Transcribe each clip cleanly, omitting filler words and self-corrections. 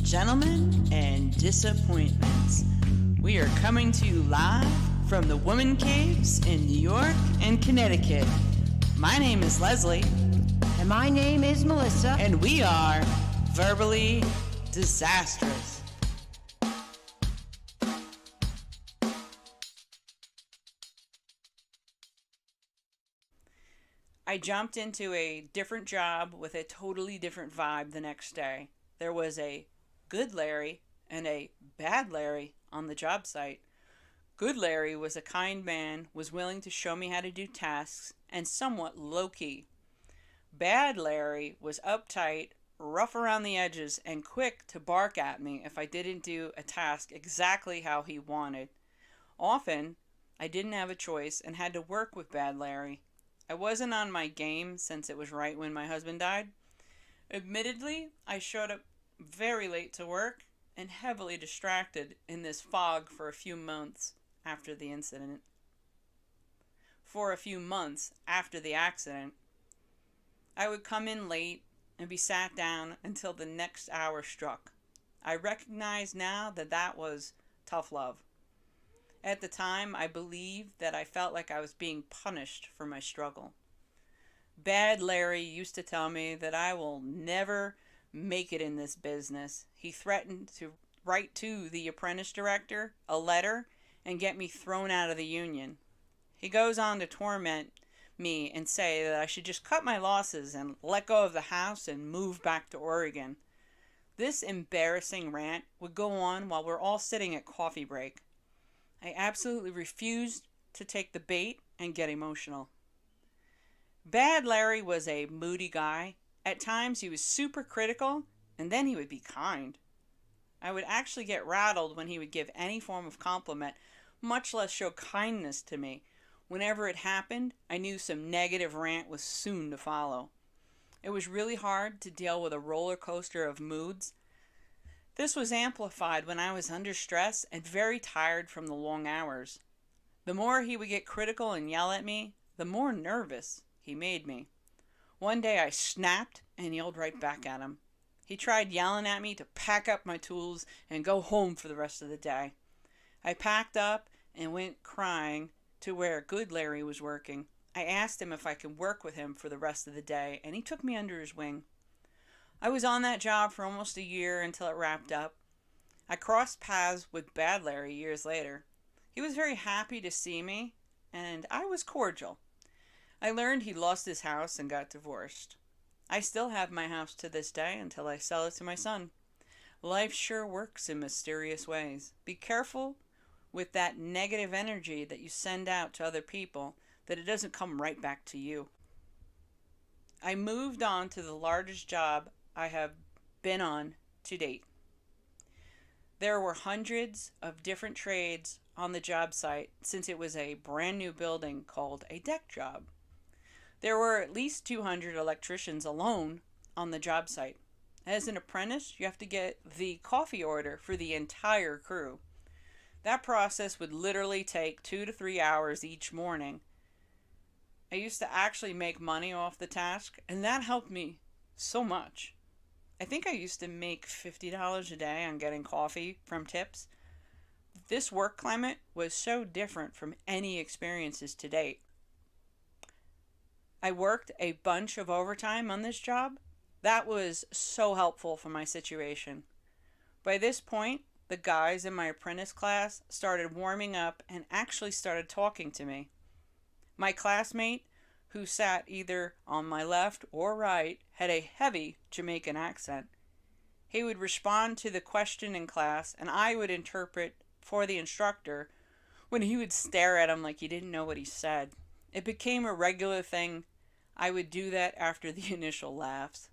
gentlemen, and disappointments. We are coming to you live from the Woman Caves in New York and Connecticut. My name is Leslie. And my name is Melissa. And we are verbally disastrous. I jumped into a different job with a totally different vibe the next day. There was a good Larry and a bad Larry on the job site. Good Larry was a kind man, was willing to show me how to do tasks, and somewhat low-key. Bad Larry was uptight, rough around the edges, and quick to bark at me if I didn't do a task exactly how he wanted. Often, I didn't have a choice and had to work with Bad Larry. I wasn't on my game since it was right when my husband died. Admittedly, I showed up very late to work and heavily distracted in this fog for a few months after the incident. For a few months after the accident, I would come in late and be sat down until the next hour struck. I recognize now that that was tough love. At the time, I believed that I felt like I was being punished for my struggle. Bad Larry used to tell me that I will never make it in this business. He threatened to write to the apprentice director a letter and get me thrown out of the union. He goes on to torment me and say that I should just cut my losses and let go of the house and move back to Oregon. This embarrassing rant would go on while we're all sitting at coffee break. I absolutely refused to take the bait and get emotional. Bad Larry was a moody guy. At times he was super critical, and then he would be kind. I would actually get rattled when he would give any form of compliment, much less show kindness to me. Whenever it happened, I knew some negative rant was soon to follow. It was really hard to deal with a roller coaster of moods. This was amplified when I was under stress and very tired from the long hours. The more he would get critical and yell at me, the more nervous he made me. One day I snapped and yelled right back at him. He tried yelling at me to pack up my tools and go home for the rest of the day. I packed up and went crying to where Good Larry was working. I asked him if I could work with him for the rest of the day, and he took me under his wing. I was on that job for almost a year until it wrapped up. I crossed paths with Bad Larry years later. He was very happy to see me, and I was cordial. I learned he lost his house and got divorced. I still have my house to this day until I sell it to my son. Life sure works in mysterious ways. Be careful with that negative energy that you send out to other people, that it doesn't come right back to you. I moved on to the largest job I have been on to date. There were hundreds of different trades on the job site since it was a brand new building called a deck job. There were at least 200 electricians alone on the job site. As an apprentice, you have to get the coffee order for the entire crew. That process would literally take 2 to 3 hours each morning. I used to actually make money off the task, and that helped me so much. I think I used to make $50 a day on getting coffee from tips. This work climate was so different from any experiences to date. I worked a bunch of overtime on this job. That was so helpful for my situation. By this point, the guys in my apprentice class started warming up and actually started talking to me. My classmate, who sat either on my left or right, had a heavy Jamaican accent. He would respond to the question in class, and I would interpret for the instructor when he would stare at him like he didn't know what he said. It became a regular thing. I would do that after the initial laughs.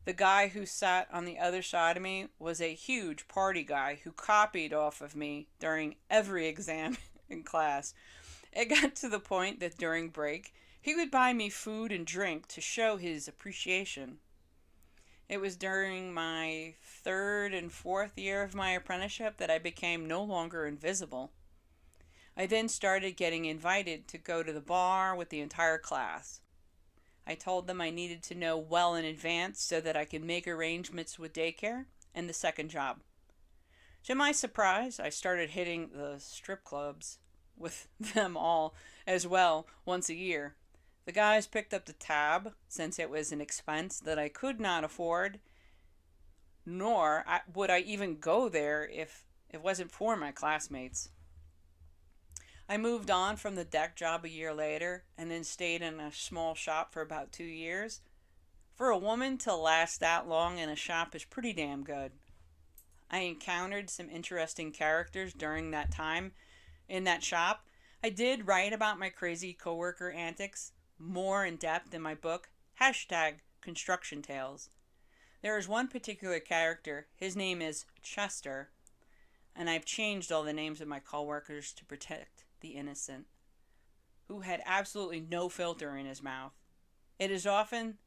The guy who sat on the other side of me was a huge party guy who copied off of me during every exam in class. It got to the point that during break, he would buy me food and drink to show his appreciation. It was during my 3rd and 4th year of my apprenticeship that I became no longer invisible. I then started getting invited to go to the bar with the entire class. I told them I needed to know well in advance so that I could make arrangements with daycare and the second job. To my surprise, I started hitting the strip clubs with them all as well once a year. The guys picked up the tab since it was an expense that I could not afford, nor would I even go there if it wasn't for my classmates. I moved on from the deck job a year later and then stayed in a small shop for about 2 years. For a woman to last that long in a shop is pretty damn good. I encountered some interesting characters during that time in that shop. I did write about my crazy coworker antics more in depth in my book, hashtag Construction Tales. There is one particular character, his name is Chester, and I've changed all the names of my coworkers to protect the innocent, who had absolutely no filter in his mouth. It is often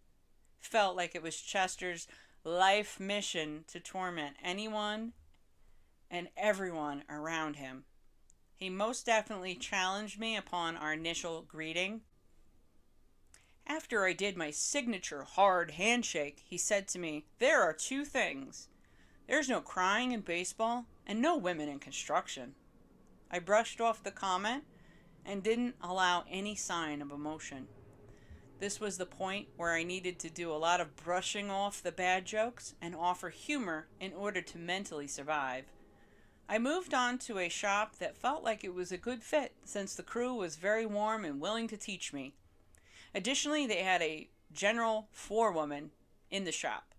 felt like it was Chester's life mission to torment anyone and everyone around him. He most definitely challenged me upon our initial greeting. After I did my signature hard handshake, he said to me, "There are two things. There's no crying in baseball and no women in construction." I brushed off the comment and didn't allow any sign of emotion. This was the point where I needed to do a lot of brushing off the bad jokes and offer humor in order to mentally survive. I moved on to a shop that felt like it was a good fit since the crew was very warm and willing to teach me. Additionally, they had a general forewoman in the shop.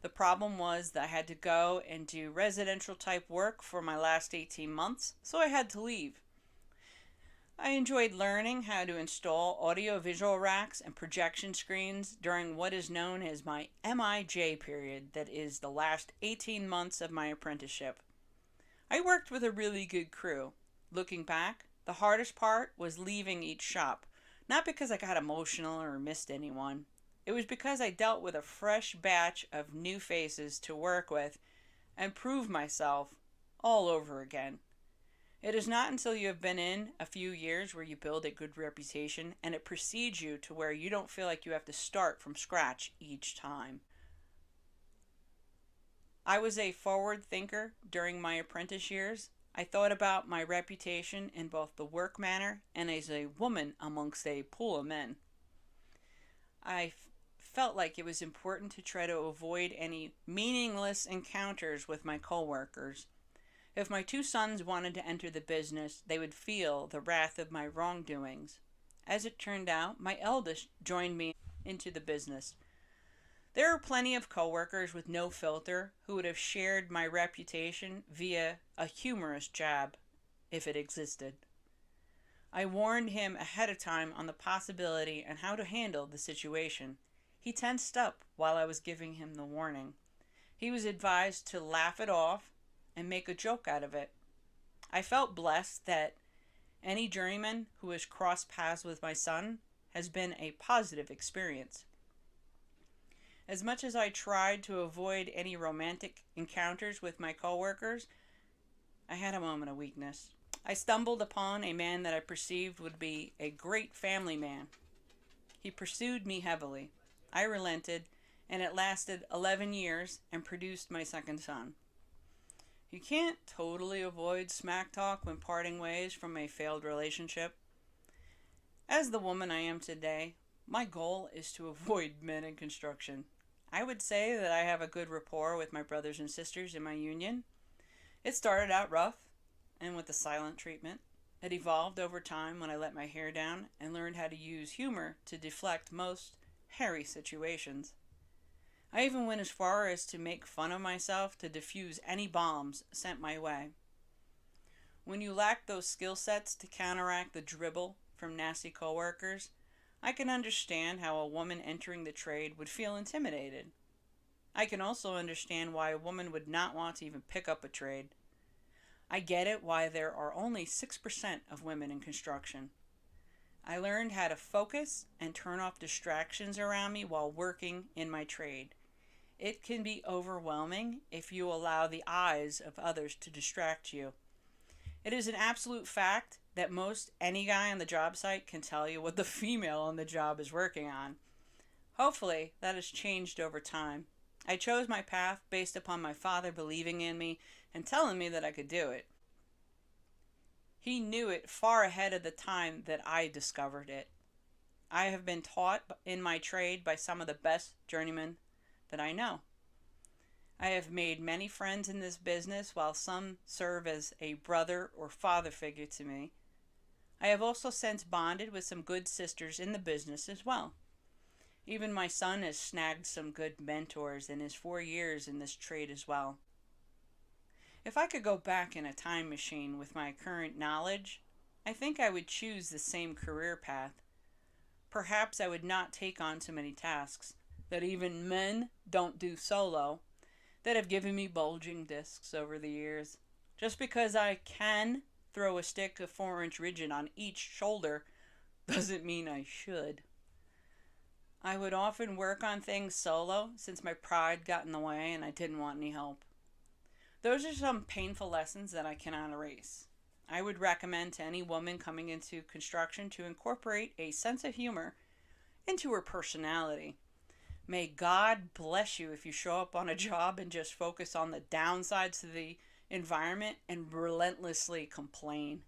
The problem was that I had to go and do residential type work for my last 18 months, so I had to leave. I enjoyed learning how to install audio-visual racks and projection screens during what is known as my MIJ period, that is the last 18 months of my apprenticeship. I worked with a really good crew. Looking back, the hardest part was leaving each shop, not because I got emotional or missed anyone. It was because I dealt with a fresh batch of new faces to work with and prove myself all over again. It is not until you have been in a few years where you build a good reputation and it precedes you to where you don't feel like you have to start from scratch each time. I was a forward thinker during my apprentice years. I thought about my reputation in both the work manner and as a woman amongst a pool of men. I felt like it was important to try to avoid any meaningless encounters with my coworkers. If my two sons wanted to enter the business, they would feel the wrath of my wrongdoings. As it turned out, my eldest joined me into the business. There are plenty of coworkers with no filter who would have shared my reputation via a humorous jab, if it existed. I warned him ahead of time on the possibility and how to handle the situation. He tensed up while I was giving him the warning. He was advised to laugh it off and make a joke out of it. I felt blessed that any journeyman who has crossed paths with my son has been a positive experience. As much as I tried to avoid any romantic encounters with my coworkers, I had a moment of weakness. I stumbled upon a man that I perceived would be a great family man. He pursued me heavily. I relented, and it lasted 11 years and produced my second son. You can't totally avoid smack talk when parting ways from a failed relationship. As the woman I am today, my goal is to avoid men in construction. I would say that I have a good rapport with my brothers and sisters in my union. It started out rough and with the silent treatment. It evolved over time when I let my hair down and learned how to use humor to deflect most hairy situations. I even went as far as to make fun of myself to defuse any bombs sent my way. When you lack those skill sets to counteract the dribble from nasty coworkers, I can understand how a woman entering the trade would feel intimidated. I can also understand why a woman would not want to even pick up a trade. I get it why there are only 6% of women in construction. I learned how to focus and turn off distractions around me while working in my trade. It can be overwhelming if you allow the eyes of others to distract you. It is an absolute fact that most any guy on the job site can tell you what the female on the job is working on. Hopefully, that has changed over time. I chose my path based upon my father believing in me and telling me that I could do it. He knew it far ahead of the time that I discovered it. I have been taught in my trade by some of the best journeymen that I know. I have made many friends in this business, while some serve as a brother or father figure to me. I have also since bonded with some good sisters in the business as well. Even my son has snagged some good mentors in his 4 years in this trade as well. If I could go back in a time machine with my current knowledge, I think I would choose the same career path. Perhaps I would not take on so many tasks that even men don't do solo that have given me bulging discs over the years. Just because I can throw a stick of 4-inch rigid on each shoulder doesn't mean I should. I would often work on things solo since my pride got in the way and I didn't want any help. Those are some painful lessons that I cannot erase. I would recommend to any woman coming into construction to incorporate a sense of humor into her personality. May God bless you if you show up on a job and just focus on the downsides to the environment and relentlessly complain.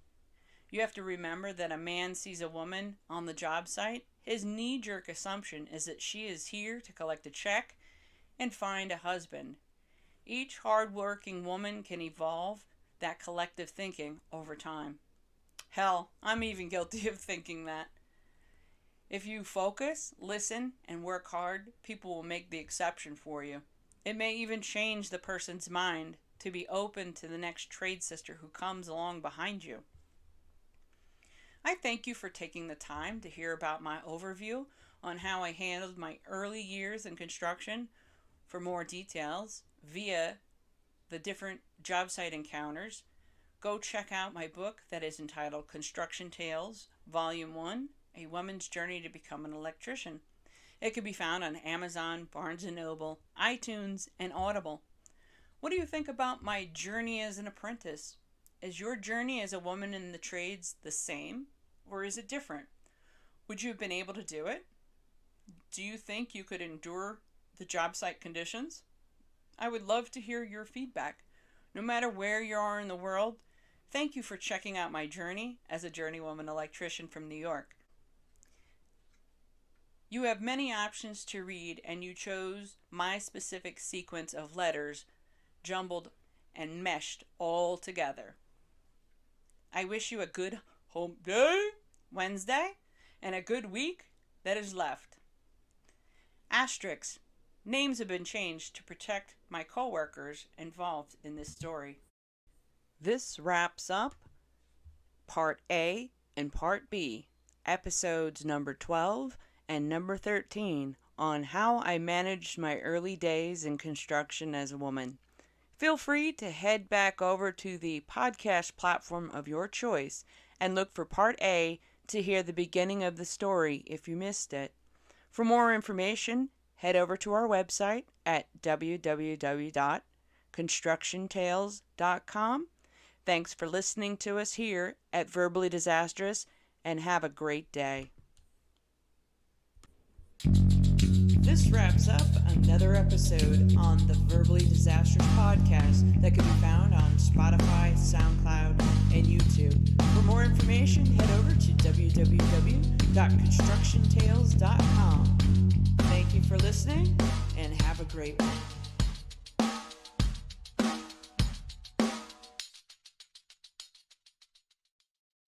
You have to remember that a man sees a woman on the job site, his knee-jerk assumption is that she is here to collect a check and find a husband. Each hard-working woman can evolve that collective thinking over time. Hell, I'm even guilty of thinking that. If you focus, listen, and work hard, people will make the exception for you. It may even change the person's mind to be open to the next trade sister who comes along behind you. I thank you for taking the time to hear about my overview on how I handled my early years in construction. For more details, via the different job site encounters, go check out my book that is entitled Construction Tales, Volume 1, A Woman's Journey to Become an Electrician. It can be found on Amazon, Barnes & Noble, iTunes, and Audible. What do you think about my journey as an apprentice? Is your journey as a woman in the trades the same, or is it different? Would you have been able to do it? Do you think you could endure the job site conditions? I would love to hear your feedback. No matter where you are in the world, thank you for checking out my journey as a journeywoman electrician from New York. You have many options to read, and you chose my specific sequence of letters, jumbled and meshed all together. I wish you a good hump day, Wednesday, and a good week that is left. Asterisks. Names have been changed to protect my co-workers involved in this story. This wraps up Part A and Part B, episodes number 12 and number 13 on how I managed my early days in construction as a woman. Feel free to head back over to the podcast platform of your choice and look for Part A to hear the beginning of the story if you missed it. For more information, head over to our website at www.constructiontales.com. Thanks for listening to us here at Verbally Disastrous, and have a great day. This wraps up another episode on the Verbally Disastrous podcast that can be found on Spotify, SoundCloud, and YouTube. For more information, head over to www.constructiontales.com. Thank you for listening, and have a great one.